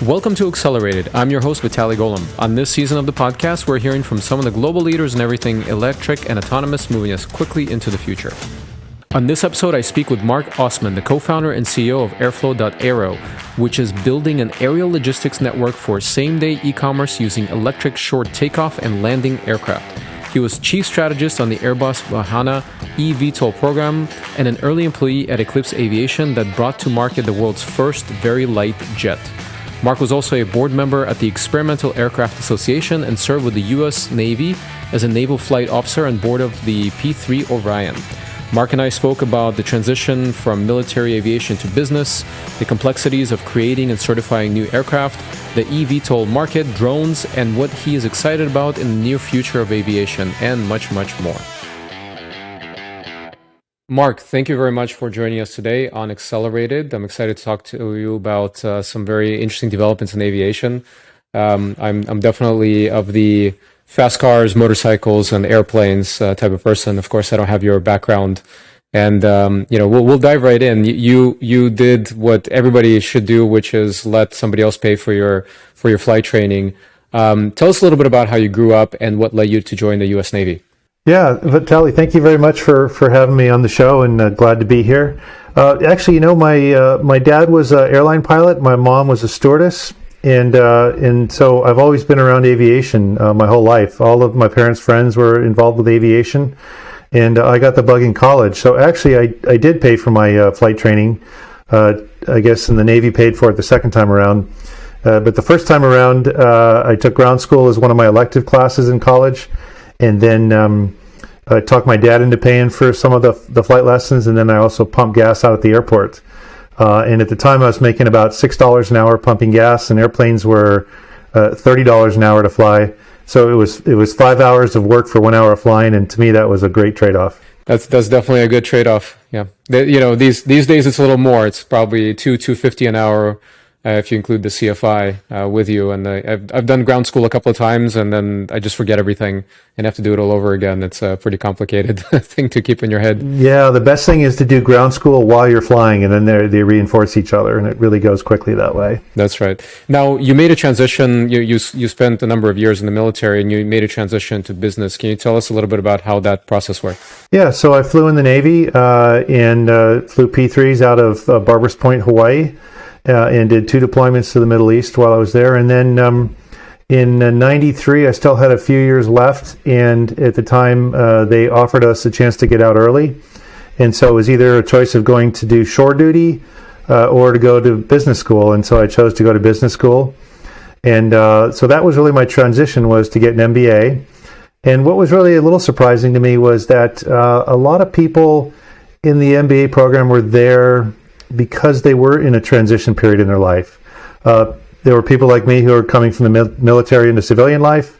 Welcome to Accelerated. I'm your host, Vitaly Golomb. On this season of the podcast, we're hearing from some of the global leaders in everything electric and autonomous, moving us quickly into the future. On this episode, I speak with Marc Ausman, the co-founder and CEO of Airflow.aero, which is building an aerial logistics network for same-day e-commerce using electric short takeoff and landing aircraft. He was Chief Strategist on the Airbus Vahana eVTOL program and an early employee at Eclipse Aviation that brought to market the world's first very light jet. Marc was also a board member at the Experimental Aircraft Association and served with the U.S. Navy as a Naval Flight Officer and board of the P-3 Orion. Marc and I spoke about the transition from military aviation to business, the complexities of creating and certifying new aircraft, the eVTOL market, drones, and what he is excited about in the near future of aviation, and much, much more. Marc, thank you very much for joining us today on Accelerated. I'm excited to talk to you about some very interesting developments in aviation. I'm definitely of the fast cars, motorcycles, and airplanes type of person. Of course, I don't have your background, and we'll dive right in. You did what everybody should do, which is let somebody else pay for your flight training. Tell us a little bit about how you grew up and what led you to join the U.S. Navy. Yeah, Vitaly, thank you very much for having me on the show, and glad to be here. Actually, my dad was an airline pilot. My mom was a stewardess, and so I've always been around aviation my whole life. All of my parents' friends were involved with aviation, and I got the bug in college. So actually, I did pay for my flight training. I guess, and the Navy paid for it the second time around. But the first time around, I took ground school as one of my elective classes in college. And then I talked my dad into paying for some of the flight lessons, and then I also pumped gas out at the airport. And at the time, I was making about $6 an hour pumping gas, and airplanes were $30 an hour to fly. So it was 5 hours of work for 1 hour of flying, and to me, that was a great trade-off. That's definitely a good trade-off. Yeah, these days it's a little more. It's probably $250 an hour. If you include the CFI with you. And I've done ground school a couple of times, and then I just forget everything and have to do it all over again. It's a pretty complicated thing to keep in your head. Yeah, the best thing is to do ground school while you're flying, and then they reinforce each other, and it really goes quickly that way. That's right. Now, you made a transition. You spent a number of years in the military, and you made a transition to business. Can you tell us a little bit about how that process worked? Yeah, so I flew in the Navy and flew P-3s out of Barbers Point, Hawaii. And did 2 deployments to the Middle East while I was there. And then in '93, I still had a few years left. And at the time, they offered us a chance to get out early. And so it was either a choice of going to do shore duty or to go to business school. And so I chose to go to business school. And so that was really my transition, was to get an MBA. And what was really a little surprising to me was that a lot of people in the MBA program were there because they were in a transition period in their life. There were people like me who were coming from the military into civilian life.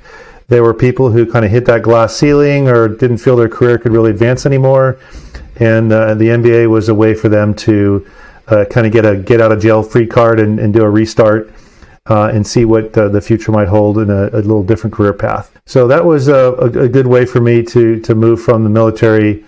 There were people who kind of hit that glass ceiling or didn't feel their career could really advance anymore. And the MBA was a way for them to kind of get a get out of jail free card and do a restart and see what the future might hold in a little different career path. So that was a good way for me to move from the military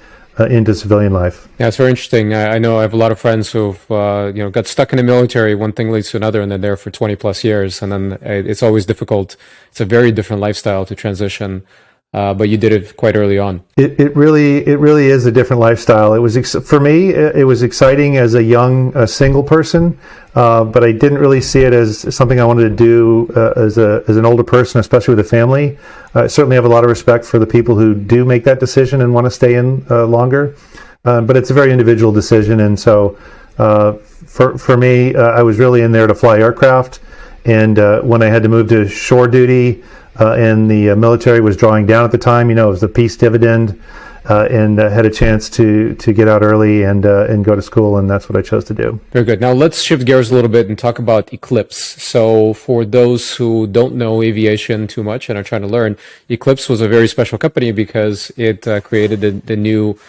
into civilian life. Yeah, it's very interesting. I know I have a lot of friends who've got stuck in the military. One thing leads to another, and they're there for 20 plus years. And then it's always difficult. It's a very different lifestyle to transition. But you did it quite early on. It really is a different lifestyle. It was for me. It was exciting as a young single person, but I didn't really see it as something I wanted to do as an older person, especially with a family. I certainly have a lot of respect for the people who do make that decision and want to stay in longer, but it's a very individual decision. And so, for me, I was really in there to fly aircraft, and when I had to move to shore duty. And the military was drawing down at the time. It was the peace dividend, and had a chance to get out early and go to school, and that's what I chose to do. Very good. Now let's shift gears a little bit and talk about Eclipse. So for those who don't know aviation too much and are trying to learn, Eclipse was a very special company because it created the new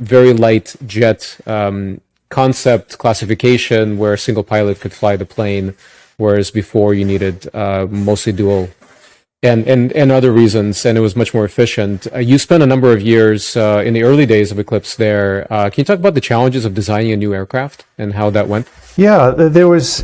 very light jet concept classification where a single pilot could fly the plane, whereas before you needed mostly dual. And other reasons, and it was much more efficient. You spent a number of years in the early days of Eclipse there. Can you talk about the challenges of designing a new aircraft and how that went? Yeah, there was,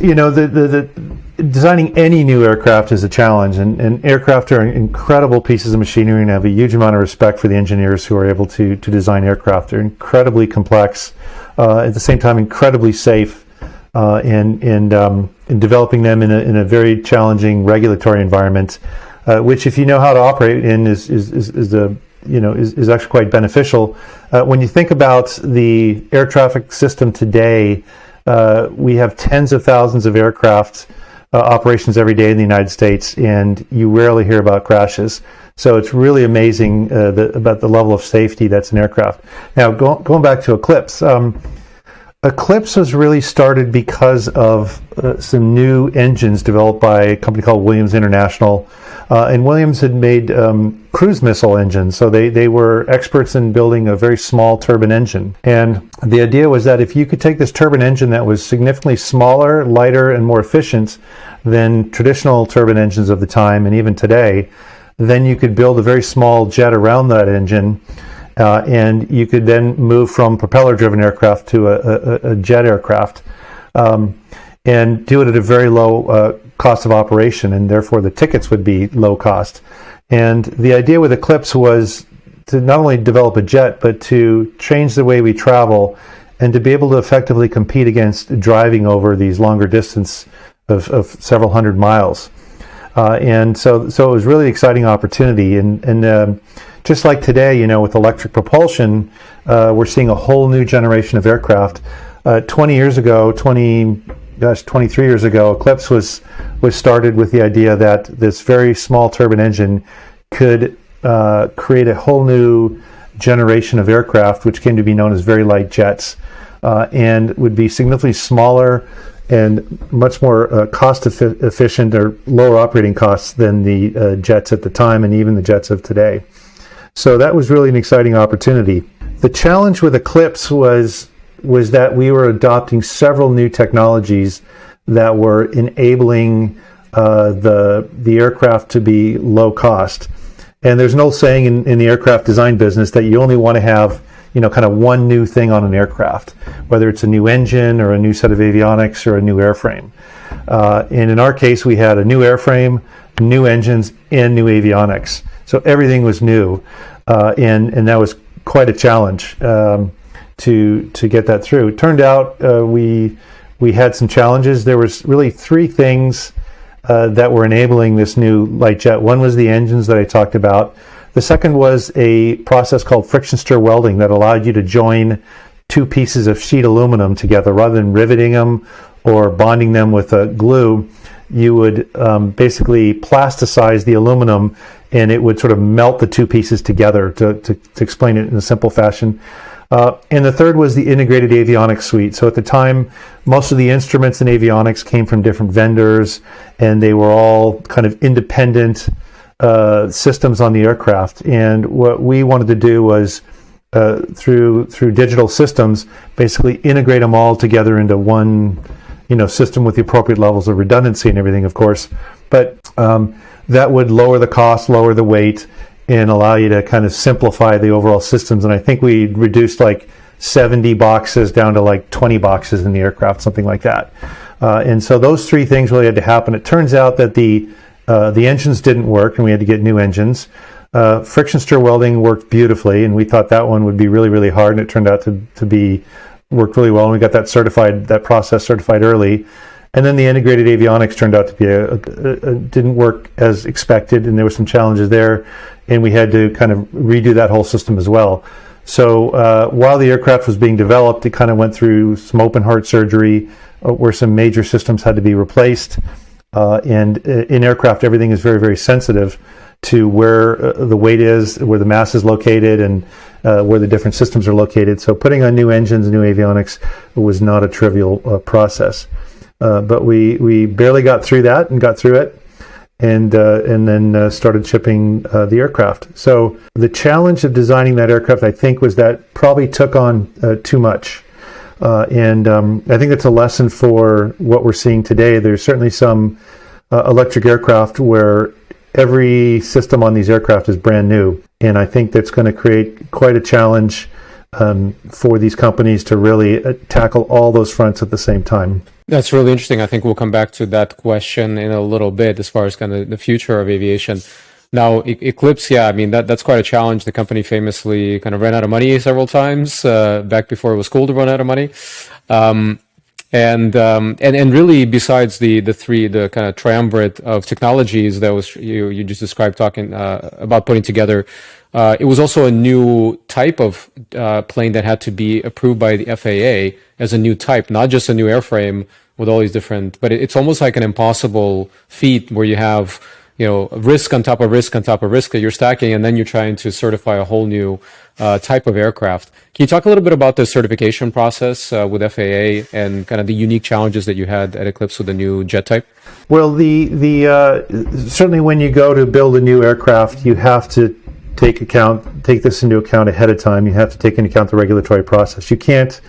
designing any new aircraft is a challenge, and aircraft are incredible pieces of machinery, and I have a huge amount of respect for the engineers who are able to design aircraft. They're incredibly complex, at the same time incredibly safe, and developing them in a very challenging regulatory environment, which, if you know how to operate in, is actually quite beneficial. When you think about the air traffic system today, we have tens of thousands of aircraft operations every day in the United States, and you rarely hear about crashes. So it's really amazing about the level of safety that's in aircraft. Now, going back to Eclipse, Eclipse was really started because of some new engines developed by a company called Williams International. And Williams had made cruise missile engines, so they were experts in building a very small turbine engine. And the idea was that if you could take this turbine engine that was significantly smaller, lighter, and more efficient than traditional turbine engines of the time, and even today, then you could build a very small jet around that engine, and you could then move from propeller-driven aircraft to a jet aircraft, and do it at a very low cost of operation, and therefore the tickets would be low cost. And the idea with Eclipse was to not only develop a jet, but to change the way we travel and to be able to effectively compete against driving over these longer distance of several hundred miles. And so it was really an exciting opportunity. And just like today, with electric propulsion, we're seeing a whole new generation of aircraft. 23 years ago, Eclipse was started with the idea that this very small turbine engine could create a whole new generation of aircraft, which came to be known as very light jets, and would be significantly smaller and much more cost efficient, or lower operating costs than the jets at the time, and even the jets of today. So that was really an exciting opportunity. The challenge with Eclipse was that we were adopting several new technologies that were enabling the aircraft to be low cost. And there's an old saying in the aircraft design business that you only want to have kind of one new thing on an aircraft, whether it's a new engine or a new set of avionics or a new airframe. And in our case, we had a new airframe, new engines, and new avionics. So everything was new, and that was quite a challenge to get that through. It turned out we had some challenges. There was really three things that were enabling this new light jet. One was the engines that I talked about. The second was a process called friction stir welding that allowed you to join two pieces of sheet aluminum together. Rather than riveting them or bonding them with a glue, you would basically plasticize the aluminum, and it would sort of melt the two pieces together, to explain it in a simple fashion. And the third was the integrated avionics suite. So at the time, most of the instruments in avionics came from different vendors, and they were all kind of independent systems on the aircraft. And what we wanted to do was, through digital systems, basically integrate them all together into one system with the appropriate levels of redundancy and everything, of course. But that would lower the cost, lower the weight, and allow you to kind of simplify the overall systems. And I think we reduced like 70 boxes down to like 20 boxes in the aircraft, something like that. And so those three things really had to happen. It turns out that the engines didn't work, and we had to get new engines. Friction stir welding worked beautifully, and we thought that one would be really, really hard, and it turned out to be worked really well, and we got that process certified early. And then the integrated avionics turned out to be didn't work as expected, and there were some challenges there, and we had to kind of redo that whole system as well. So while the aircraft was being developed, it kind of went through some open heart surgery where some major systems had to be replaced. And in aircraft, everything is very, very sensitive to where the weight is, where the mass is located, and where the different systems are located. So putting on new engines, new avionics was not a trivial process. But we barely got through that and got through it, and then started shipping the aircraft. So the challenge of designing that aircraft, I think, was that probably took on too much. And I think that's a lesson for what we're seeing today. There's certainly some electric aircraft where every system on these aircraft is brand new. And I think that's going to create quite a challenge for these companies to really tackle all those fronts at the same time. That's really interesting. I think we'll come back to that question in a little bit as far as kind of the future of aviation. Now, Eclipse, yeah, I mean, that's quite a challenge. The company famously kind of ran out of money several times back before it was cool to run out of money. Um, and really, besides the kind of triumvirate of technologies that was you just described talking about putting together, it was also a new type of plane that had to be approved by the FAA as a new type, not just a new airframe with all these different. But it's almost like an impossible feat where you have risk on top of risk on top of risk that you're stacking, and then you're trying to certify a whole new type of aircraft. Can you talk a little bit about the certification process with FAA and kind of the unique challenges that you had at Eclipse with the new jet type? Well, certainly when you go to build a new aircraft, you have to take this into account ahead of time. You have to take into account the regulatory process. You can't,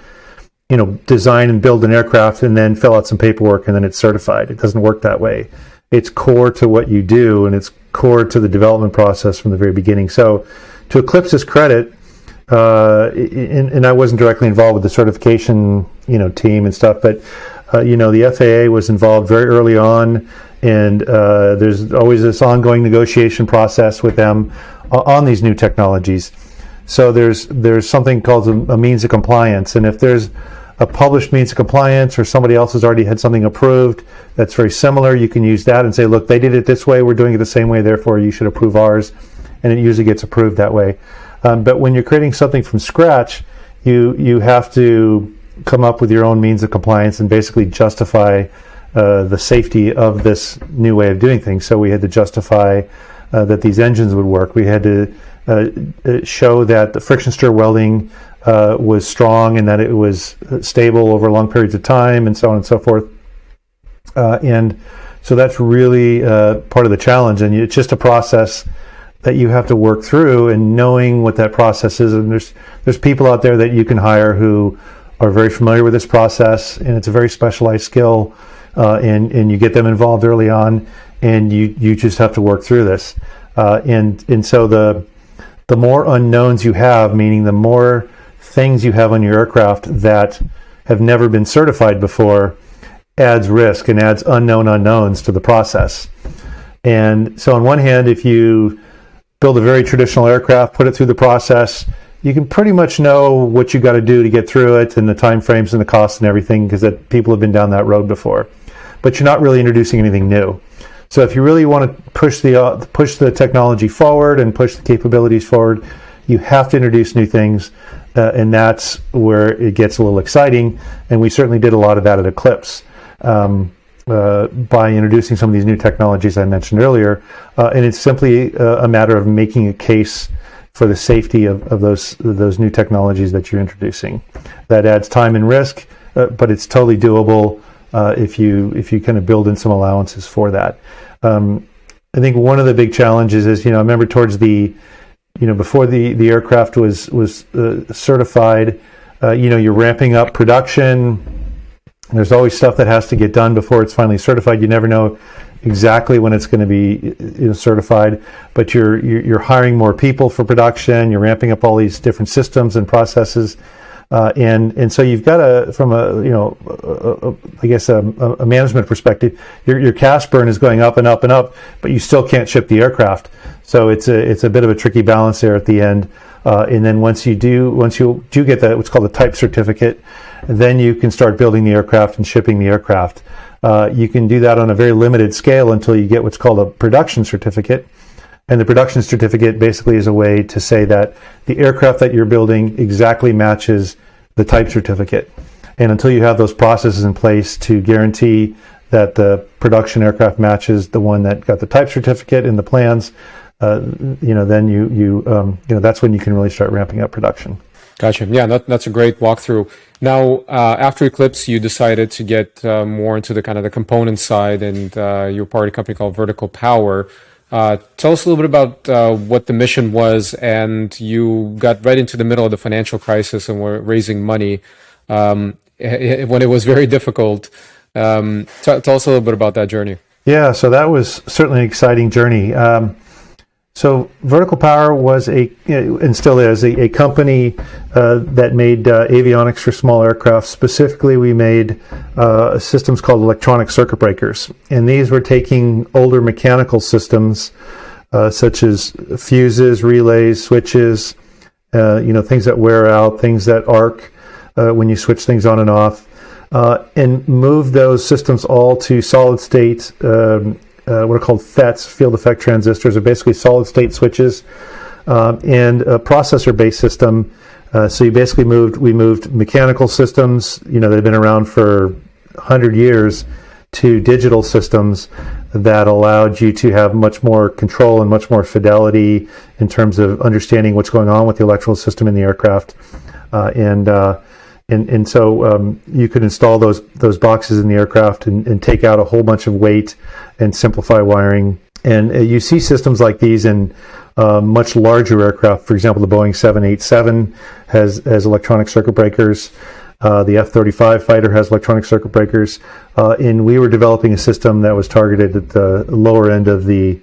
design and build an aircraft and then fill out some paperwork and then it's certified. It doesn't work that way. It's core to what you do, and it's core to the development process from the very beginning. So, to Eclipse's credit, and I wasn't directly involved with the certification, team and stuff, but the FAA was involved very early on, and there's always this ongoing negotiation process with them on these new technologies. So there's something called a means of compliance, and if there's a published means of compliance or somebody else has already had something approved that's very similar, you can use that and say, look, they did it this way, we're doing it the same way, therefore you should approve ours, and it usually gets approved that way. But when you're creating something from scratch, you have to come up with your own means of compliance and basically justify the safety of this new way of doing things. So we had to justify that these engines would work. We had to show that the friction stir welding was strong and that it was stable over long periods of time, and so on and so forth. And so that's really part of the challenge, and it's just a process that you have to work through, and knowing what that process is. And there's people out there that you can hire who are very familiar with this process, and it's a very specialized skill, and you get them involved early on, and you just have to work through this. And so the more unknowns you have, meaning the more things you have on your aircraft that have never been certified before, adds risk and adds unknown unknowns to the process. And so on one hand, if you build a very traditional aircraft, put it through the process, you can pretty much know what you got to do to get through it, and the time frames and the costs and everything, because that people have been down that road before. But you're not really introducing anything new. So if you really want to push the technology forward and push the capabilities forward, you have to introduce new things, and that's where it gets a little exciting. And we certainly did a lot of that at Eclipse by introducing some of these new technologies I mentioned earlier. And it's simply a matter of making a case for the safety of those new technologies that you're introducing. That adds time and risk, but it's totally doable if you kind of build in some allowances for that. I think one of the big challenges is, I remember towards before the aircraft was certified, you're ramping up production. There's always stuff that has to get done before it's finally certified. You never know exactly when it's going to be certified, but you're hiring more people for production. You're ramping up all these different systems and processes, and so you've got from a management perspective, your cash burn is going up and up and up, but you still can't ship the aircraft. So it's a bit of a tricky balance there at the end. And then once you do get that, what's called a type certificate, then you can start building the aircraft and shipping the aircraft. You can do that on a very limited scale until you get what's called a production certificate. And the production certificate basically is a way to say that the aircraft that you're building exactly matches the type certificate. And until you have those processes in place to guarantee that the production aircraft matches the one that got the type certificate in the plans, then that's when you can really start ramping up production. Gotcha. Yeah, that's a great walkthrough. Now, after Eclipse, you decided to get more into the kind of the component side, and you're part of a company called Vertical Power. Tell us a little bit about what the mission was, and you got right into the middle of the financial crisis and were raising money when it was very difficult. Tell us a little bit about that journey. Yeah, so that was certainly an exciting journey. So Vertical Power was and still is, a company that made avionics for small aircraft. Specifically, we made systems called electronic circuit breakers. And these were taking older mechanical systems, such as fuses, relays, switches, things that wear out, things that arc when you switch things on and off, and move those systems all to solid state, what are called FETs, field effect transistors, are basically solid state switches, and a processor based system. So we moved mechanical systems, that have been around for 100 years, to digital systems that allowed you to have much more control and much more fidelity in terms of understanding what's going on with the electrical system in the aircraft. And so you could install those boxes in the aircraft and take out a whole bunch of weight and simplify wiring. And you see systems like these in much larger aircraft. For example, the Boeing 787 has electronic circuit breakers. The F-35 fighter has electronic circuit breakers. And we were developing a system that was targeted at the lower end of the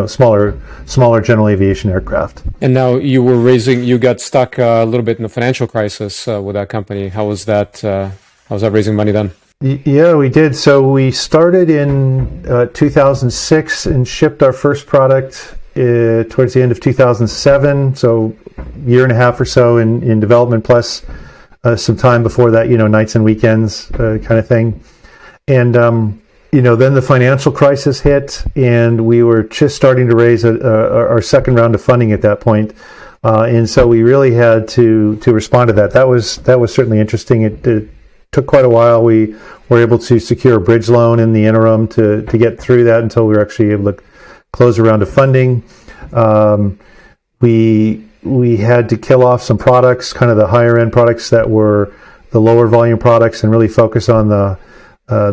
smaller general aviation aircraft. And now you got stuck a little bit in the financial crisis with that company. How was that raising money then? Yeah, we did. So we started in 2006 and shipped our first product towards the end of 2007. So a year and a half or so in development, plus some time before that, nights and weekends kind of thing. And, then the financial crisis hit, and we were just starting to raise our second round of funding at that point. And so we really had to respond to that. That was certainly interesting. It took quite a while. We were able to secure a bridge loan in the interim to get through that until we were actually able to close a round of funding. We had to kill off some products, kind of the higher end products that were the lower volume products, and really focus on the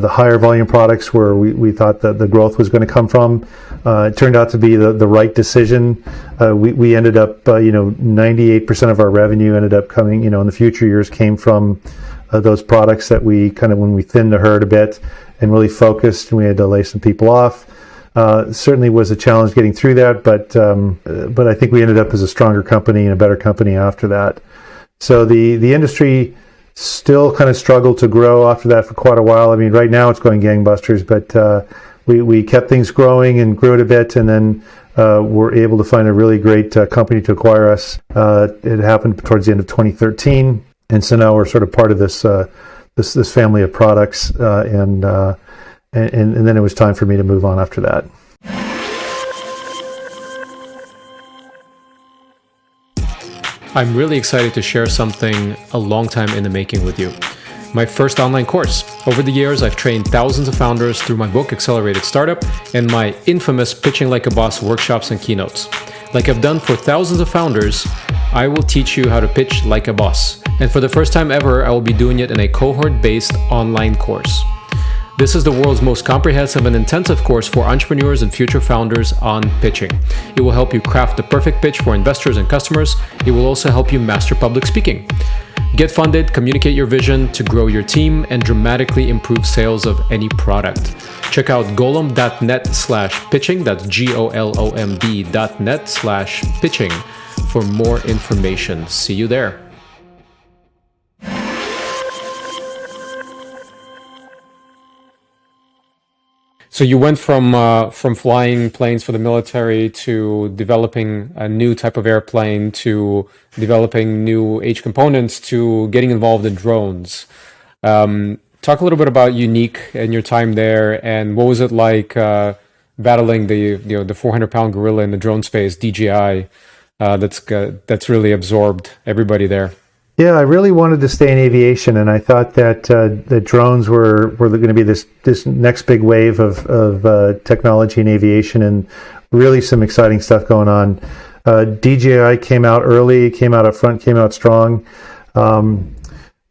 higher volume products where we thought that the growth was going to come from. It turned out to be the right decision. We ended up, 98% of our revenue ended up coming, in the future years came from those products that we kind of, when we thinned the herd a bit and really focused, and we had to lay some people off. Certainly was a challenge getting through that, but I think we ended up as a stronger company and a better company after that. So the industry still kind of struggled to grow after that for quite a while. I mean, right now it's going gangbusters, but we kept things growing and grew it a bit, and then were able to find a really great company to acquire us. It happened towards the end of 2013, and so now we're sort of part of this family of products, and then it was time for me to move on after that. I'm really excited to share something a long time in the making with you. My first online course. Over the years, I've trained thousands of founders through my book, Accelerated Startup, and my infamous Pitching Like a Boss workshops and keynotes. Like I've done for thousands of founders, I will teach you how to pitch like a boss. And for the first time ever, I will be doing it in a cohort-based online course. This is the world's most comprehensive and intensive course for entrepreneurs and future founders on pitching. It will help you craft the perfect pitch for investors and customers. It will also help you master public speaking. Get funded, communicate your vision to grow your team, and dramatically improve sales of any product. Check out golomb.net/pitching, that's golomb.net/pitching for more information. See you there. So you went from flying planes for the military to developing a new type of airplane to developing new H components to getting involved in drones. Talk a little bit about Unique and your time there, and what was it like battling the 400-pound gorilla in the drone space, DJI, that's really absorbed everybody there. Yeah, I really wanted to stay in aviation, and I thought that the drones were going to be this next big wave of technology in aviation, and really some exciting stuff going on. DJI came out early, came out up front, came out strong.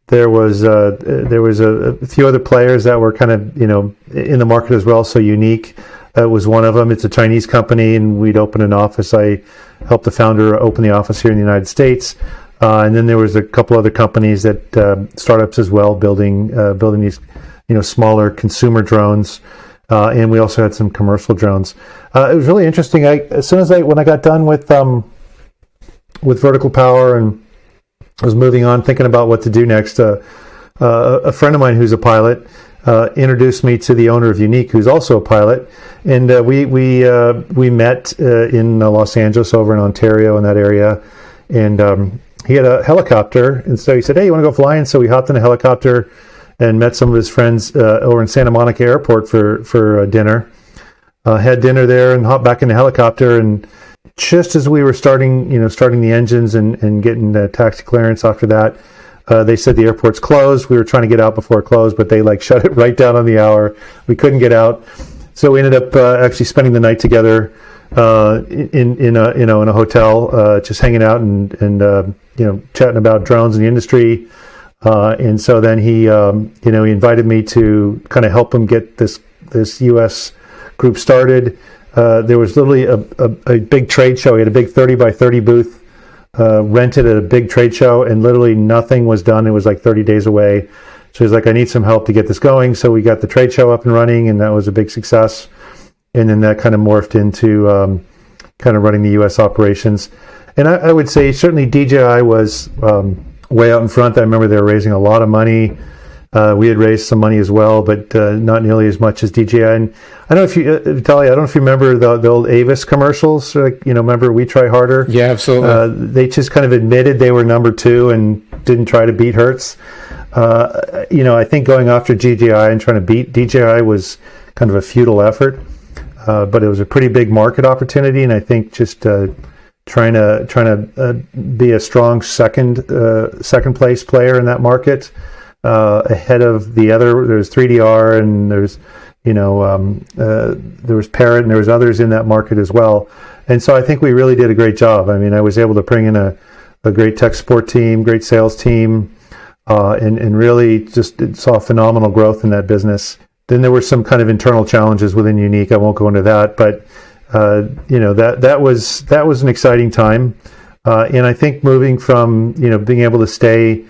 There was a few other players that were kind of in the market as well. So Unique was one of them. It's a Chinese company, and we'd open an office. I helped the founder open the office here in the United States. And then there was a couple other companies startups as well, building these, smaller consumer drones. and we also had some commercial drones. It was really interesting. When I got done with vertical power and was moving on, thinking about what to do next, a friend of mine who's a pilot introduced me to the owner of Unique, who's also a pilot, and we met in Los Angeles, over in Ontario, in that area, and he had a helicopter, and so he said, "Hey, you want to go flying?" So we hopped in a helicopter and met some of his friends over in Santa Monica Airport for dinner. Had dinner there and hopped back in the helicopter, and just as we were starting the engines and getting the taxi clearance after that, they said the airport's closed. We were trying to get out before it closed, but they shut it right down on the hour. We couldn't get out, so we ended up actually spending the night together in a hotel, just hanging out and chatting about drones in the industry. And so then he invited me to kind of help him get this U.S. group started. There was literally a big trade show. He had a big 30 by 30 booth rented at a big trade show, and literally nothing was done. It was like 30 days away. So he's like, "I need some help to get this going." So we got the trade show up and running, and that was a big success. And then that kind of morphed into kind of running the U.S. operations. And I would say certainly DJI was way out in front. I remember they were raising a lot of money. We had raised some money as well, but not nearly as much as DJI. And I don't know if you, Vitaly, I don't know if you remember the old Avis commercials. Remember We Try Harder? Yeah, absolutely. They just kind of admitted they were number two and didn't try to beat Hertz. I think going after DJI and trying to beat DJI was kind of a futile effort, but it was a pretty big market opportunity. And I think just trying to be a strong second place player in that market. Ahead of the other, there's 3DR and there's there was Parrot and there was others in that market as well, and so I think we really did a great job. I mean, I was able to bring in a great tech support team, great sales team, and really just saw phenomenal growth in that business. Then there were some kind of internal challenges within Unique. I won't go into that, but that was an exciting time, and I think moving from being able to stay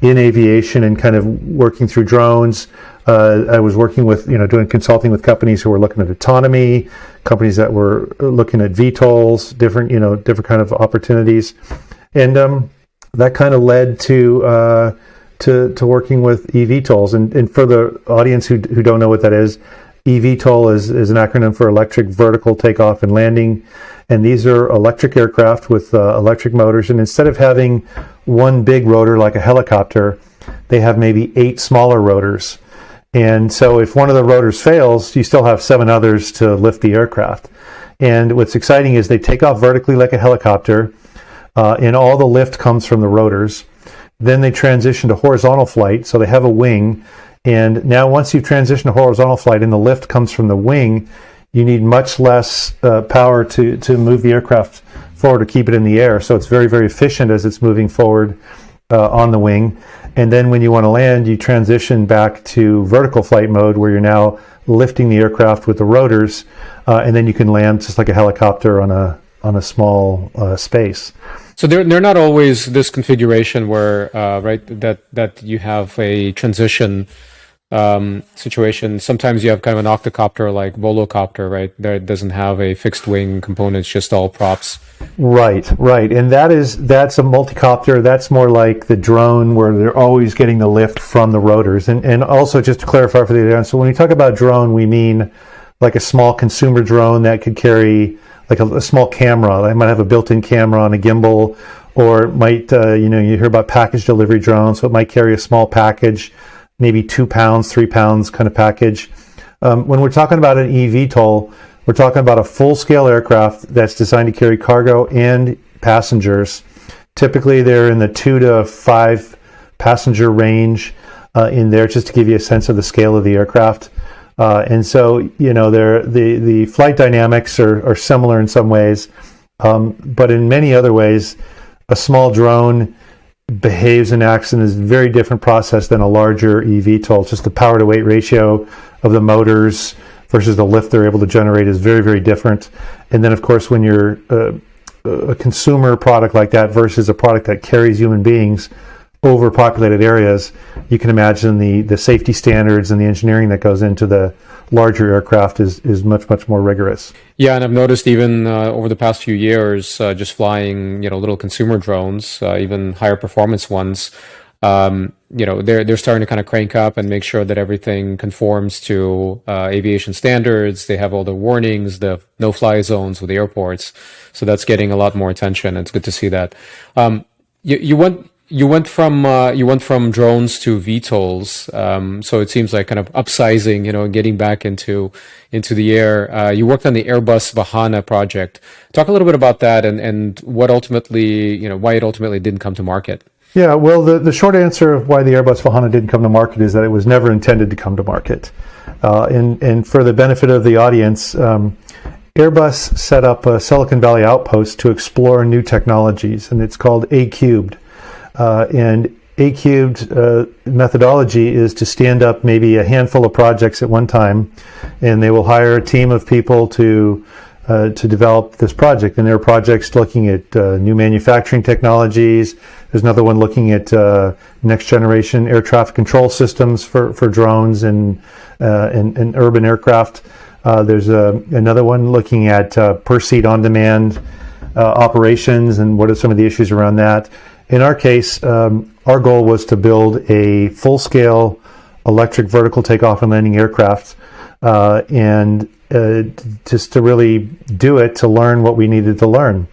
in aviation and kind of working through drones. I was working with, doing consulting with companies who were looking at autonomy, companies that were looking at VTOLs, different kind of opportunities. And that kind of led to working with eVTOLs. And for the audience who don't know what that is, eVTOL is an acronym for electric vertical takeoff and landing. And these are electric aircraft with electric motors. And instead of having one big rotor like a helicopter, they have maybe 8 smaller rotors. And so if one of the rotors fails, you still have 7 others to lift the aircraft. And what's exciting is they take off vertically like a helicopter, and all the lift comes from the rotors. Then they transition to horizontal flight, so they have a wing. And now once you've transitioned to horizontal flight and the lift comes from the wing, you need much less power to move the aircraft forward or keep it in the air. So it's very, very efficient as it's moving forward on the wing. And then when you want to land, you transition back to vertical flight mode where you're now lifting the aircraft with the rotors, and then you can land just like a helicopter on a small space. So they're not always this configuration where that you have a transition situation. Sometimes you have kind of an octocopter like volocopter, right? That doesn't have a fixed wing component, it's just all props. Right. And that's a multicopter. That's more like the drone where they're always getting the lift from the rotors. And also just to clarify for the audience, so when we talk about drone, we mean like a small consumer drone that could carry like a small camera. They might have a built-in camera on a gimbal, or it might, you hear about package delivery drones, so it might carry a small package, maybe 2 pounds, 3 pounds kind of package. When we're talking about an eVTOL, we're talking about a full-scale aircraft that's designed to carry cargo and passengers. Typically, they're in the 2 to 5 passenger range in there, just to give you a sense of the scale of the aircraft. And so, the flight dynamics are similar in some ways, but in many other ways, a small drone behaves and acts in a very different process than a larger eVTOL. Just the power to weight ratio of the motors versus the lift they're able to generate is very, very different. And then, of course, when you're a consumer product like that versus a product that carries human beings, overpopulated areas, you can imagine the safety standards and the engineering that goes into the larger aircraft is much more rigorous. Yeah, and I've noticed even over the past few years, just flying, little consumer drones, even higher performance ones, they're starting to kind of crank up and make sure that everything conforms to aviation standards. They have all the warnings, the no-fly zones with the airports, so that's getting a lot more attention. It's good to see that. You went from drones to VTOLs, so it seems like kind of upsizing, getting back into the air. You worked on the Airbus Vahana project. Talk a little bit about that and what ultimately, why it ultimately didn't come to market. Yeah, well, the short answer of why the Airbus Vahana didn't come to market is that it was never intended to come to market. And for the benefit of the audience, Airbus set up a Silicon Valley outpost to explore new technologies, and it's called A-Cubed. And A-Cubed methodology is to stand up maybe a handful of projects at one time, and they will hire a team of people to develop this project. And there are projects looking at new manufacturing technologies. There's another one looking at next generation air traffic control systems for drones and urban aircraft. There's another one looking at per seat on demand operations and what are some of the issues around that. In our case, our goal was to build a full-scale electric vertical takeoff and landing aircraft, and just to really do it, to learn what we needed to learn.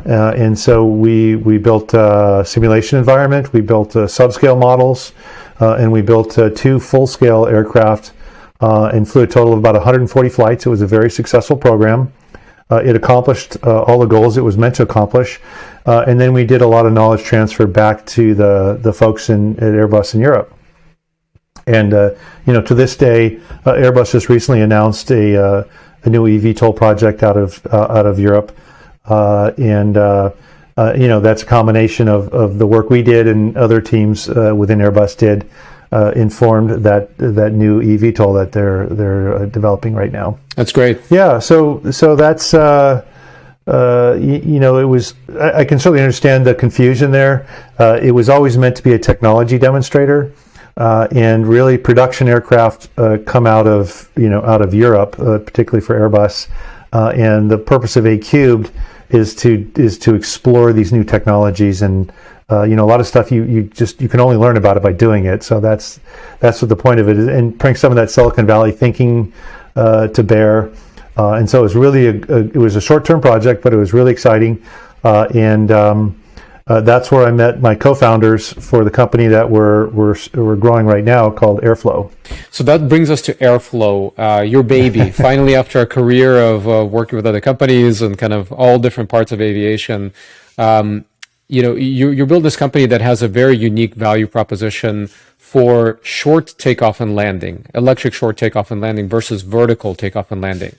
And so we built a simulation environment, we built subscale models, and we built 2 full-scale aircraft and flew a total of about 140 flights. It was a very successful program. It accomplished all the goals it was meant to accomplish. And then we did a lot of knowledge transfer back to the folks at Airbus in Europe. And to this day, Airbus just recently announced a new eVTOL project out of Europe, and that's a combination of the work we did and other teams within Airbus did, informed that new eVTOL that they're developing right now. That's great. Yeah, so that's. It was. I can certainly understand the confusion there. It was always meant to be a technology demonstrator, and really production aircraft come out of Europe, particularly for Airbus. And the purpose of A-Cubed is to explore these new technologies, and a lot of stuff you can only learn about it by doing it. So that's what the point of it is, and bring some of that Silicon Valley thinking to bear. And so it was really it was a short-term project, but it was really exciting. And that's where I met my co-founders for the company that we're growing right now, called Airflow. So that brings us to Airflow, your baby. Finally, after a career of working with other companies and kind of all different parts of aviation, you build this company that has a very unique value proposition for short takeoff and landing, electric short takeoff and landing versus vertical takeoff and landing.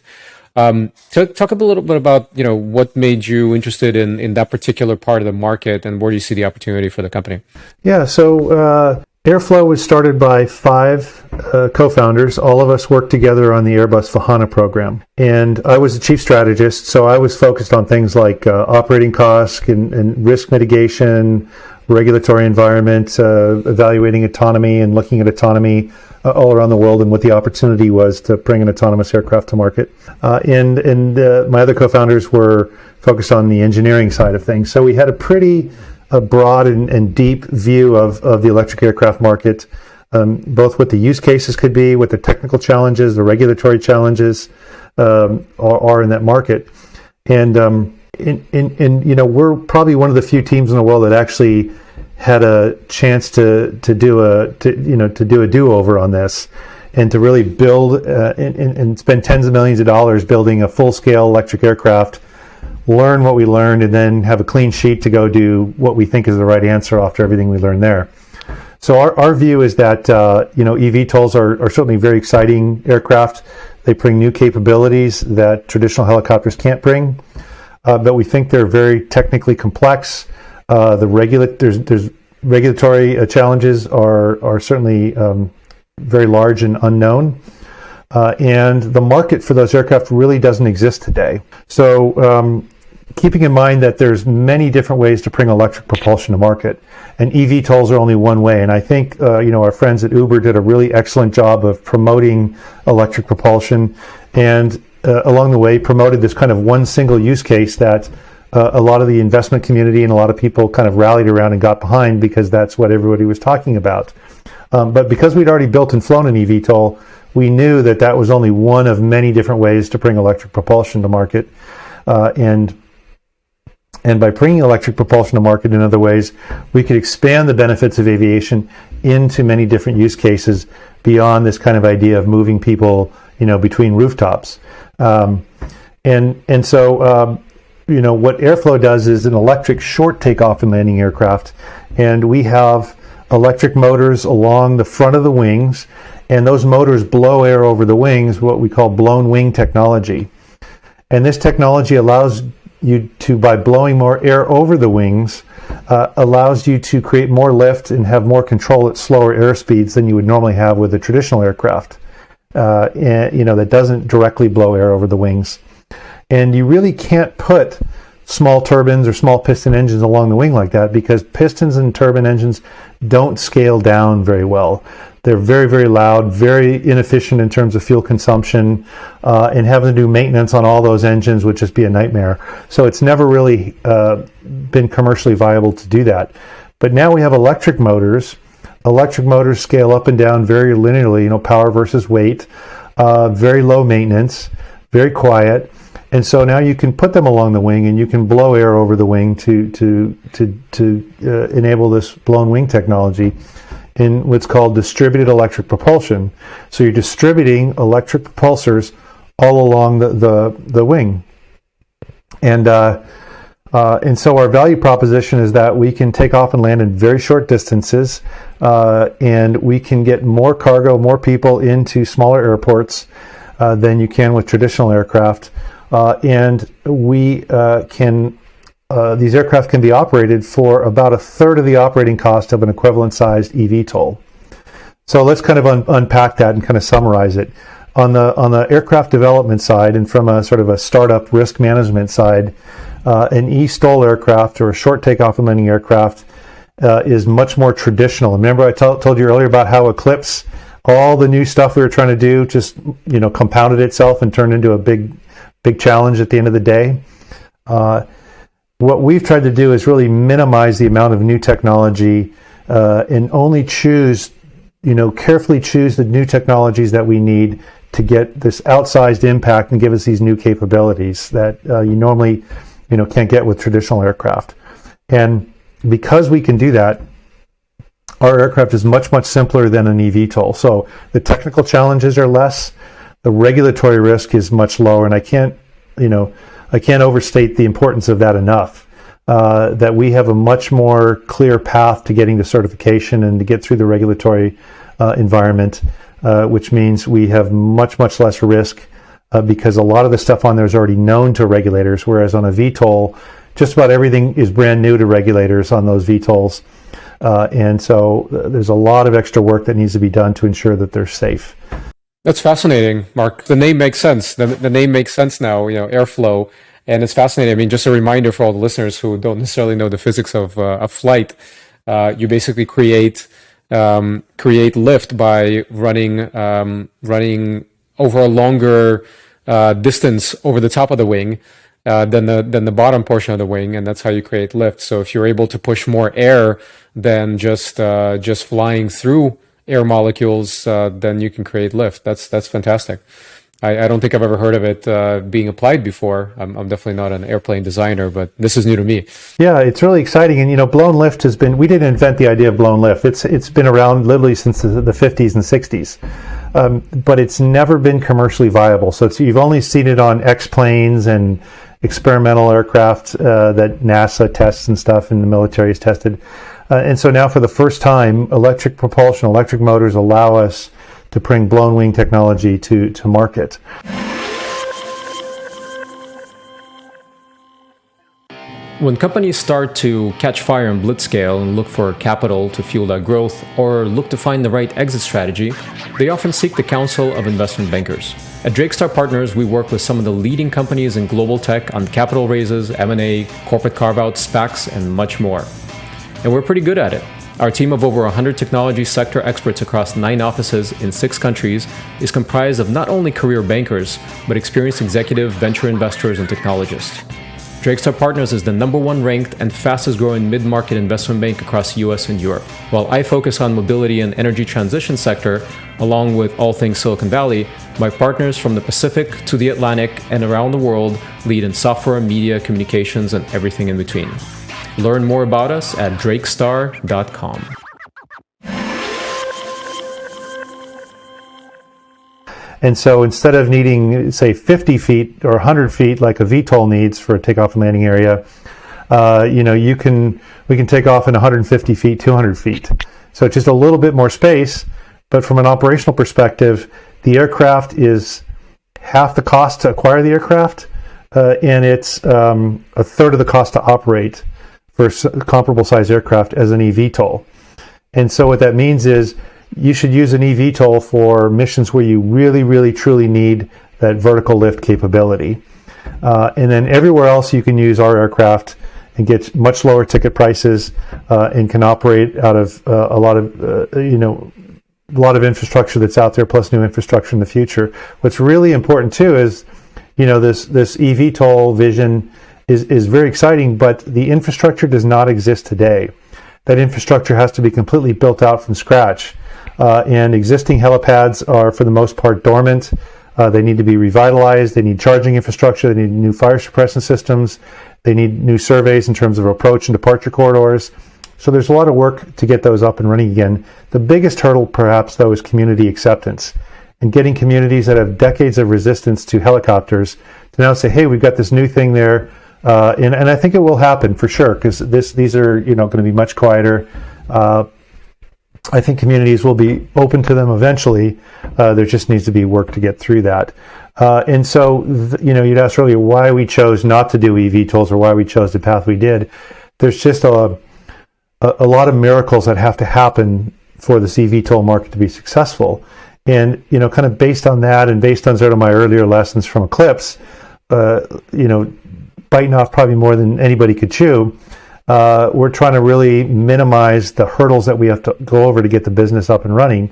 Talk a little bit about what made you interested in that particular part of the market, and where do you see the opportunity for the company? Yeah, so Airflow was started by 5 co-founders. All of us worked together on the Airbus Vahana program, and I was the chief strategist, so I was focused on things like operating costs and risk mitigation, regulatory environment, evaluating autonomy and looking at autonomy all around the world and what the opportunity was to bring an autonomous aircraft to market. And my other co-founders were focused on the engineering side of things. So we had a pretty broad and deep view of the electric aircraft market, both what the use cases could be, what the technical challenges, the regulatory challenges are in that market. And we're probably one of the few teams in the world that actually had a chance to do a do-over on this, and to really build and spend tens of millions of dollars building a full-scale electric aircraft, learn what we learned, and then have a clean sheet to go do what we think is the right answer after everything we learned there. So our view is that eVTOLs are certainly very exciting aircraft. They bring new capabilities that traditional helicopters can't bring. But we think they're very technically complex. There's regulatory challenges are certainly very large and unknown, and the market for those aircraft really doesn't exist today. So keeping in mind that there's many different ways to bring electric propulsion to market, and eVTOLs are only one way. And I think our friends at Uber did a really excellent job of promoting electric propulsion, and along the way promoted this kind of one single use case that a lot of the investment community and a lot of people kind of rallied around and got behind, because that's what everybody was talking about. But because we'd already built and flown an eVTOL, we knew that that was only one of many different ways to bring electric propulsion to market. And by bringing electric propulsion to market in other ways, we could expand the benefits of aviation into many different use cases beyond this kind of idea of moving people, between rooftops. So what Airflow does is an electric short takeoff and landing aircraft, and we have electric motors along the front of the wings, and those motors blow air over the wings, what we call blown wing technology. And this technology allows you to, by blowing more air over the wings, allows you to create more lift and have more control at slower airspeeds than you would normally have with a traditional aircraft, that doesn't directly blow air over the wings. And you really can't put small turbines or small piston engines along the wing like that, because pistons and turbine engines don't scale down very well. They're very, very loud, very inefficient in terms of fuel consumption, and having to do maintenance on all those engines would just be a nightmare. So it's never really been commercially viable to do that. But now we have electric motors. Electric motors scale up and down very linearly, power versus weight, very low maintenance, very quiet. And so now you can put them along the wing, and you can blow air over the wing to enable this blown wing technology in what's called distributed electric propulsion. So you're distributing electric propulsors all along the wing. And so our value proposition is that we can take off and land in very short distances, and we can get more cargo, more people into smaller airports than you can with traditional aircraft. And we these aircraft can be operated for about a third of the operating cost of an equivalent sized eVTOL. So let's kind of unpack that and kind of summarize it. On the aircraft development side, and from a sort of a startup risk management side, an eSTOL aircraft, or a short takeoff and landing aircraft, is much more traditional. Remember I told you earlier about how Eclipse, all the new stuff we were trying to do, just compounded itself and turned into a big challenge at the end of the day. What we've tried to do is really minimize the amount of new technology, and only carefully choose the new technologies that we need to get this outsized impact and give us these new capabilities that you normally can't get with traditional aircraft. And because we can do that, our aircraft is much, much simpler than an eVTOL. So the technical challenges are less, the regulatory risk is much lower, and I can't overstate the importance of that enough. That we have a much more clear path to getting to certification and to get through the regulatory environment, which means we have much, much less risk, because a lot of the stuff on there is already known to regulators, whereas on a VTOL, just about everything is brand new to regulators on those VTOLs. And so there's a lot of extra work that needs to be done to ensure that they're safe. That's fascinating, Marc. The name makes sense. The name makes sense now, Airflow. And it's fascinating. I mean, just a reminder for all the listeners who don't necessarily know the physics of flight. You basically create lift by running over a longer distance over the top of the wing than the bottom portion of the wing, and that's how you create lift. So if you're able to push more air than just flying through air molecules, then you can create lift. That's fantastic. I don't think I've ever heard of it being applied before. I'm definitely not an airplane designer, but this is new to me. Yeah, it's really exciting. And, blown lift we didn't invent the idea of blown lift. It's been around literally since the 50s and 60s. But it's never been commercially viable. So you've only seen it on X-planes and experimental aircraft that NASA tests and stuff, and the military has tested. And so now for the first time, electric propulsion, electric motors allow us to bring blown wing technology to market. When companies start to catch fire and blitzscale and look for capital to fuel that growth or look to find the right exit strategy, they often seek the counsel of investment bankers. At Drakestar Partners, we work with some of the leading companies in global tech on capital raises, M&A, corporate carve-outs, SPACs, and much more. And we're pretty good at it. Our team of over 100 technology sector experts across 9 offices in 6 countries is comprised of not only career bankers, but experienced executive venture investors and technologists. Drakestar Partners is the #1 ranked and fastest growing mid-market investment bank across US and Europe. While I focus on mobility and energy transition sector, along with all things Silicon Valley, my partners from the Pacific to the Atlantic and around the world lead in software, media, communications, and everything in between. Learn more about us at drakestar.com. And so instead of needing, say, 50 feet or 100 feet like a VTOL needs for a takeoff and landing area, we can take off in 150 feet, 200 feet. So it's just a little bit more space, but from an operational perspective, the aircraft is half the cost to acquire the aircraft, and it's a third of the cost to operate for comparable size aircraft as an eVTOL. And so what that means is you should use an eVTOL for missions where you really, really, truly need that vertical lift capability. And then everywhere else you can use our aircraft and get much lower ticket prices and can operate out of a lot of infrastructure that's out there, plus new infrastructure in the future. What's really important too is, this eVTOL vision is very exciting, but the infrastructure does not exist today. That infrastructure has to be completely built out from scratch. And existing helipads are, for the most part, dormant. They need to be revitalized. They need charging infrastructure. They need new fire suppression systems. They need new surveys in terms of approach and departure corridors. So there's a lot of work to get those up and running again. The biggest hurdle, perhaps, though, is community acceptance. And getting communities that have decades of resistance to helicopters to now say, hey, we've got this new thing there. And I think it will happen for sure, because these are going to be much quieter. I think communities will be open to them eventually. There just needs to be work to get through that. And so, you'd asked earlier why we chose not to do eVTOLs or why we chose the path we did. There's just a lot of miracles that have to happen for this eVTOL market to be successful. And, kind of based on that and based on sort of my earlier lessons from Eclipse, biting off probably more than anybody could chew, we're trying to really minimize the hurdles that we have to go over to get the business up and running.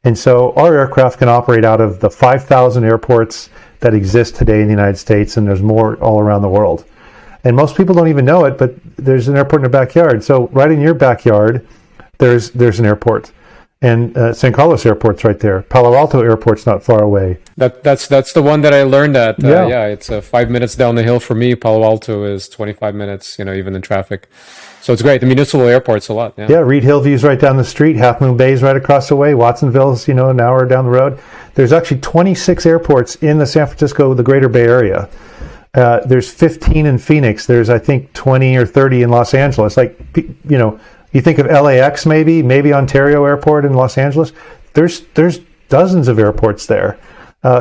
And so our aircraft can operate out of the 5,000 airports that exist today in the United States, and there's more all around the world. And most people don't even know it, but there's an airport in their backyard. So right in your backyard, there's an airport. And San Carlos Airport's right there. Palo Alto Airport's not far away. That's the one that I learned at. It's 5 minutes down the hill for me. Palo Alto is 25 minutes, even in traffic. So it's great. The municipal airport's a lot. Yeah, Reed Hillview's right down the street. Half Moon Bay's right across the way. Watsonville's, an hour down the road. There's actually 26 airports in the San Francisco, the Greater Bay Area. There's 15 in Phoenix. There's, I think, 20 or 30 in Los Angeles. You think of LAX maybe Ontario Airport in Los Angeles. There's dozens of airports there.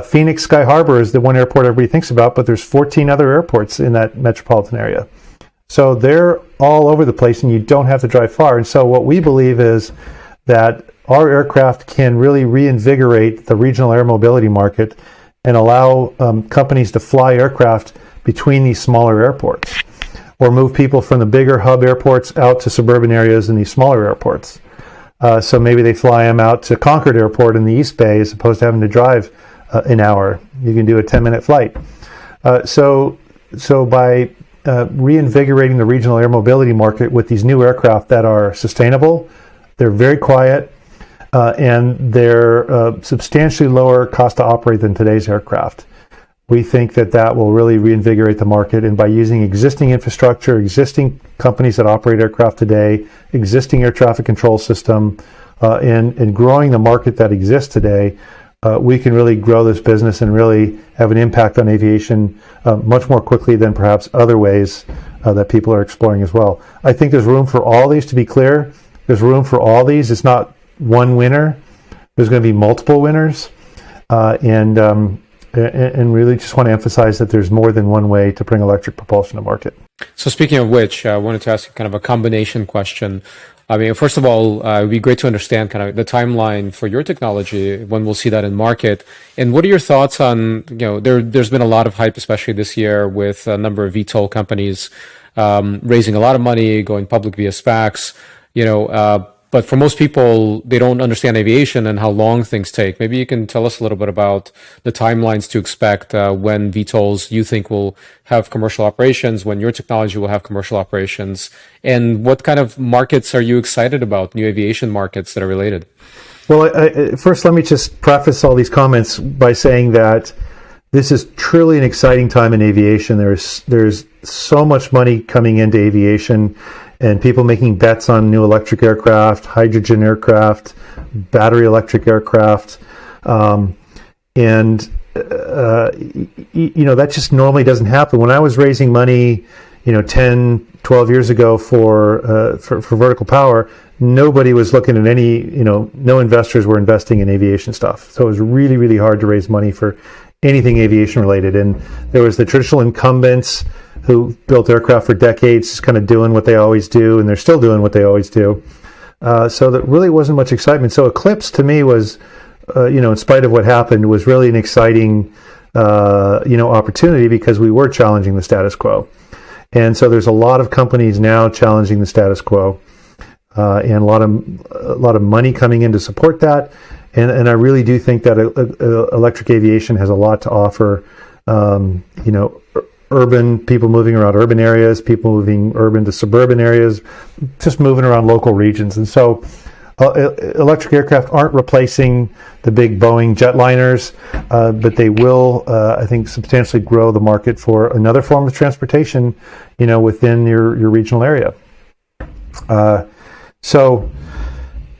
Phoenix Sky Harbor is the one airport everybody thinks about, but there's 14 other airports in that metropolitan area. So they're all over the place, and you don't have to drive far. And so what we believe is that our aircraft can really reinvigorate the regional air mobility market and allow companies to fly aircraft between these smaller airports, or move people from the bigger hub airports out to suburban areas in these smaller airports. So maybe they fly them out to Concord Airport in the East Bay as opposed to having to drive an hour. You can do a 10-minute flight. So by reinvigorating the regional air mobility market with these new aircraft that are sustainable, they're very quiet, and they're substantially lower cost to operate than today's aircraft. We think that will really reinvigorate the market, and by using existing infrastructure, existing companies that operate aircraft today, existing air traffic control system, and growing the market that exists today, we can really grow this business and really have an impact on aviation much more quickly than perhaps other ways that people are exploring as well. I think there's room for all these, to be clear. There's room for all these. It's not one winner. There's going to be multiple winners. And really just want to emphasize that there's more than one way to bring electric propulsion to market. So speaking of which, I wanted to ask you kind of a combination question. I mean, first of all, it would be great to understand kind of the timeline for your technology, when we'll see that in market. And what are your thoughts on, there's been a lot of hype, especially this year, with a number of VTOL companies raising a lot of money, going public via SPACs, but for most people, they don't understand aviation and how long things take. Maybe you can tell us a little bit about the timelines to expect when VTOLs you think will have commercial operations, when your technology will have commercial operations, and what kind of markets are you excited about, new aviation markets that are related? Well, first, let me just preface all these comments by saying that this is truly an exciting time in aviation. There's so much money coming into aviation, and people making bets on new electric aircraft, hydrogen aircraft, battery electric aircraft. That just normally doesn't happen. When I was raising money, 10, 12 years ago for vertical power, nobody was looking at no investors were investing in aviation stuff. So it was really, really hard to raise money for anything aviation related. And there was the traditional incumbents who built aircraft for decades, just kind of doing what they always do, and they're still doing what they always do. So there really wasn't much excitement. So Eclipse to me was, in spite of what happened, was really an exciting, opportunity, because we were challenging the status quo. And so there's a lot of companies now challenging the status quo, and a lot of money coming in to support that. And I really do think that electric aviation has a lot to offer. Urban people moving around urban areas, people moving urban to suburban areas, just moving around local regions. And so electric aircraft aren't replacing the big Boeing jetliners, but they will, I think, substantially grow the market for another form of transportation, within your regional area. So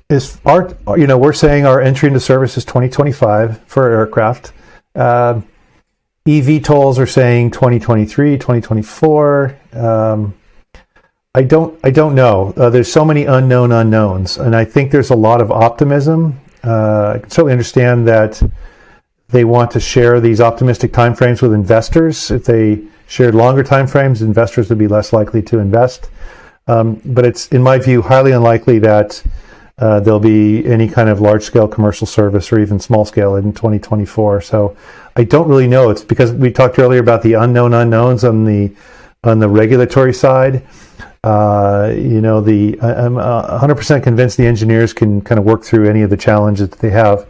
we're saying our entry into service is 2025 for aircraft. eVTOLs are saying 2023, 2024. I don't know. There's so many unknown unknowns, and I think there's a lot of optimism. I can certainly understand that they want to share these optimistic timeframes with investors. If they shared longer timeframes, investors would be less likely to invest. But it's, in my view, highly unlikely that there'll be any kind of large-scale commercial service or even small-scale in 2024. So I don't really know. It's because we talked earlier about the unknown unknowns on the regulatory side. I'm 100% convinced the engineers can kind of work through any of the challenges that they have.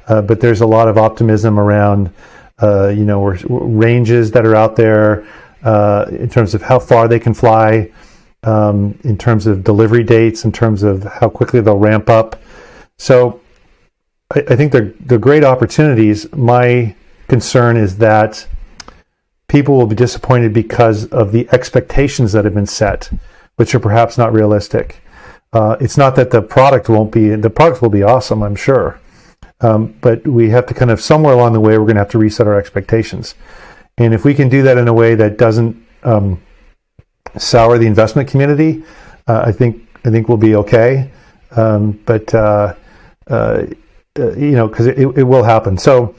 But there's a lot of optimism around, ranges that are out there in terms of how far they can fly, in terms of delivery dates, in terms of how quickly they'll ramp up. So I think they're great opportunities. My concern is that people will be disappointed because of the expectations that have been set, which are perhaps not realistic. It's not that the product will be awesome, I'm sure. But we have to kind of, somewhere along the way, we're going to have to reset our expectations. And if we can do that in a way that doesn't sour the investment community, I think we'll be okay. Because it will happen. So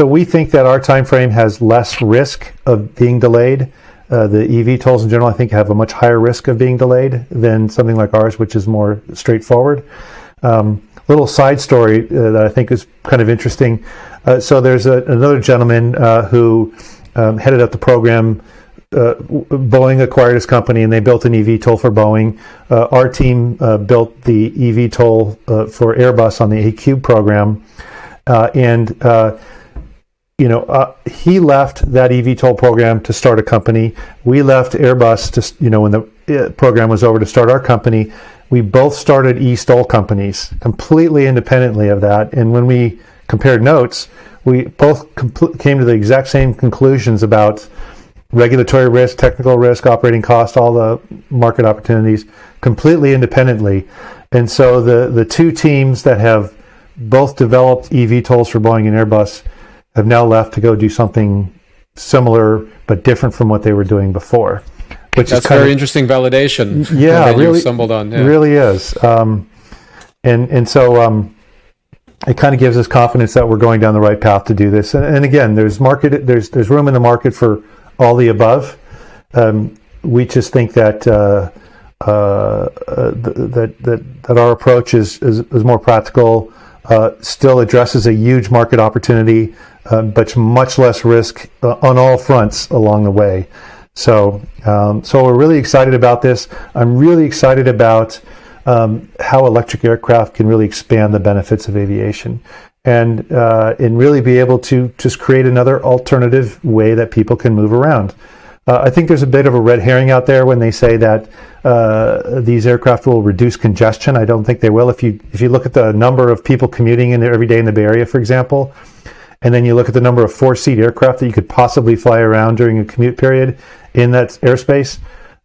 we think that our time frame has less risk of being delayed. The eVTOLs in general, I think, have a much higher risk of being delayed than something like ours, which is more straightforward. Little side story that I think is kind of interesting. So there's another gentleman who headed up the program. Boeing acquired his company, and they built an eVTOL for Boeing. Our team built the eVTOL for Airbus on the A-Cube program. He left that eVTOL program to start a company. We left Airbus to, when the program was over, to start our company. We both started eSTOL companies completely independently of that. And when we compared notes, we both came to the exact same conclusions about regulatory risk, technical risk, operating cost, all the market opportunities, completely independently. And so the two teams that have both developed eVTOLs for Boeing and Airbus have now left to go do something similar but different from what they were doing before. Which That's is kind very of interesting validation. Yeah, that really you stumbled on. Yeah. Really is. So it kind of gives us confidence that we're going down the right path to do this. And again, there's room in the market for all the above. we just think that that our approach is more practical, still addresses a huge market opportunity, but much less risk on all fronts along the way. So we're really excited about this. I'm really excited about how electric aircraft can really expand the benefits of aviation, and really be able to just create another alternative way that people can move around. I think there's a bit of a red herring out there when they say that these aircraft will reduce congestion. I don't think they will. If you look at the number of people commuting in there every day in the Bay Area, for example, and then you look at the number of 4-seat aircraft that you could possibly fly around during a commute period in that airspace,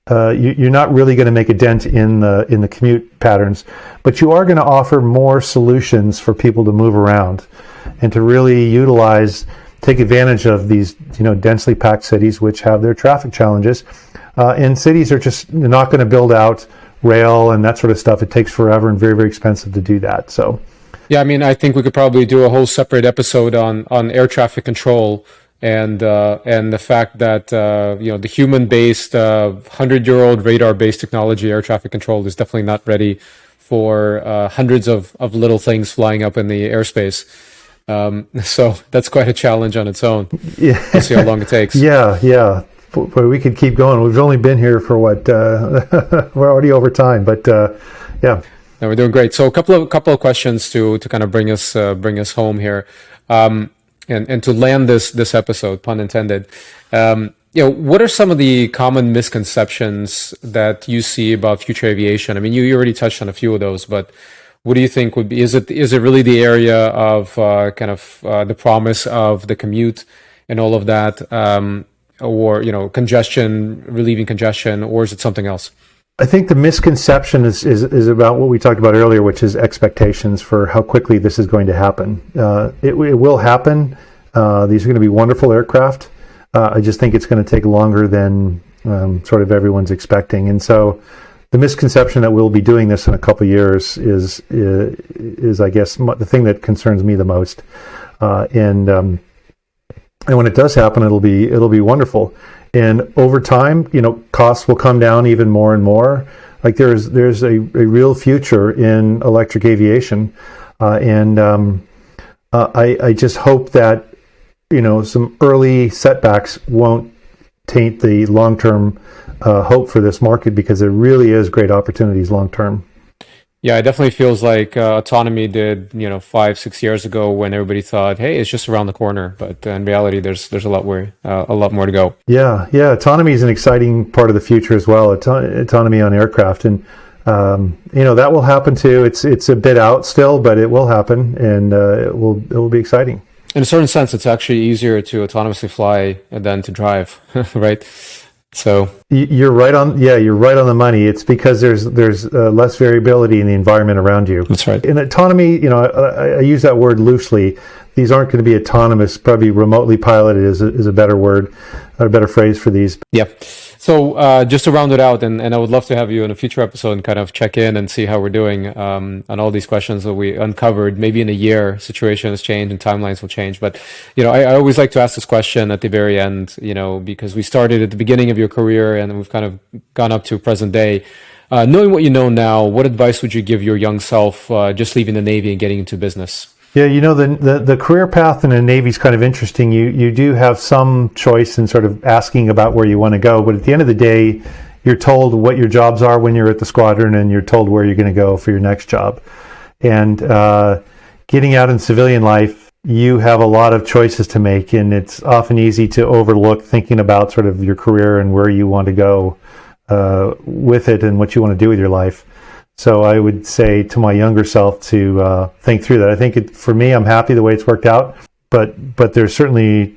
you're not really going to make a dent in the commute patterns. But you are going to offer more solutions for people to move around and to really take advantage of these, densely packed cities which have their traffic challenges. And cities are just not going to build out rail and that sort of stuff. It takes forever and very, very expensive to do that. So, yeah, I mean, I think we could probably do a whole separate episode on air traffic control and the fact that the human-based 100-year-old radar-based technology air traffic control is definitely not ready for hundreds of little things flying up in the airspace. So that's quite a challenge on its own. Yeah. We'll see how long it takes. Yeah. But we could keep going. We've only been here for what? We're already over time, but yeah. No, we're doing great. So a couple of questions to kind of bring us home here, and to land this episode, pun intended. What are some of the common misconceptions that you see about future aviation? I mean, you already touched on a few of those, but what do you think would be? Is it really the area of the promise of the commute and all of that, or congestion, relieving congestion, or is it something else? I think the misconception is about what we talked about earlier, which is expectations for how quickly this is going to happen. It will happen. These are going to be wonderful aircraft. I just think it's going to take longer than sort of everyone's expecting. And so the misconception that we'll be doing this in a couple of years is I guess the thing that concerns me the most. And when it does happen, it'll be wonderful. And over time, costs will come down even more and more. Like there's a real future in electric aviation, and I just hope that some early setbacks won't taint the long-term hope for this market, because there really is great opportunities long-term. Yeah, it definitely feels like autonomy did, 5-6 years ago, when everybody thought, "Hey, it's just around the corner." But in reality, there's a lot more to go. Yeah. Autonomy is an exciting part of the future as well. Autonomy on aircraft, and that will happen too. It's a bit out still, but it will happen, and it will be exciting. In a certain sense, it's actually easier to autonomously fly than to drive, right? So you're right on the money. It's because there's less variability in the environment around you. That's right. In autonomy, I use that word loosely. These aren't going to be autonomous. Probably remotely piloted is a better word, a better phrase for these. Yeah. So just to round it out, and I would love to have you in a future episode and kind of check in and see how we're doing on all these questions that we uncovered. Maybe in a year, situations change and timelines will change. But, I always like to ask this question at the very end, because we started at the beginning of your career and we've kind of gone up to present day. Knowing what you know now, what advice would you give your young self just leaving the Navy and getting into business? Yeah, the career path in the Navy is kind of interesting. You do have some choice in sort of asking about where you want to go, but at the end of the day, you're told what your jobs are when you're at the squadron, and you're told where you're going to go for your next job. And getting out in civilian life, you have a lot of choices to make, and it's often easy to overlook thinking about sort of your career and where you want to go with it and what you want to do with your life. So I would say to my younger self to think through that. I think for me, I'm happy the way it's worked out, but there's certainly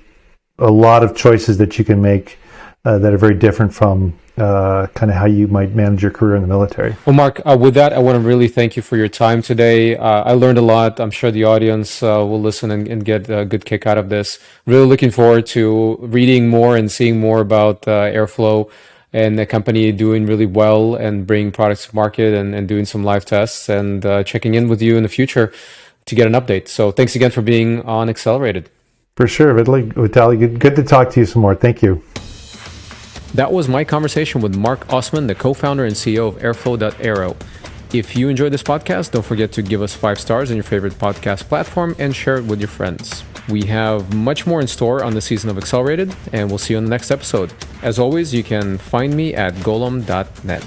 a lot of choices that you can make that are very different from kind of how you might manage your career in the military. Well, Marc, with that, I want to really thank you for your time today. I learned a lot. I'm sure the audience will listen and get a good kick out of this. Really looking forward to reading more and seeing more about Airflow and the company doing really well and bringing products to market and doing some live tests and checking in with you in the future to get an update. So thanks again for being on Accelerated. For sure, Vitaly, good to talk to you some more. Thank you. That was my conversation with Marc Ausman, the co-founder and CEO of Airflow.aero. If you enjoyed this podcast, don't forget to give us 5 stars on your favorite podcast platform and share it with your friends. We have much more in store on the season of Accelerated, and we'll see you on the next episode. As always, you can find me at golomb.net.